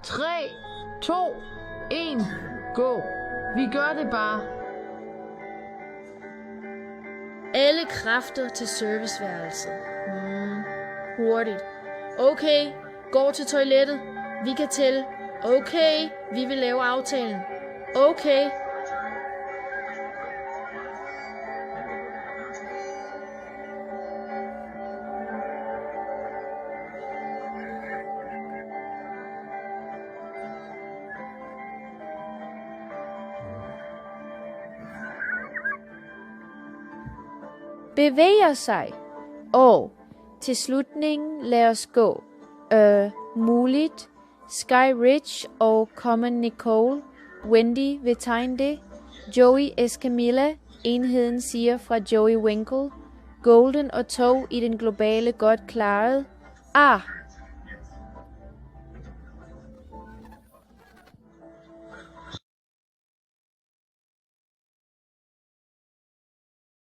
3, 2, 1, gå. Vi gør det bare. Alle kræfter til serviceværelset. Hurtigt. Okay, går til toilettet. Vi kan tælle. Okay, vi vil lave aftalen. Okay. Bevæger sig. Og til slutningen lad os gå. Muligt. Sky Ridge og Common Nicole. Wendy vil tegne det. Joey Escamilla. Enheden siger fra Joey Winkle. Golden og Tog i den globale godt klaret.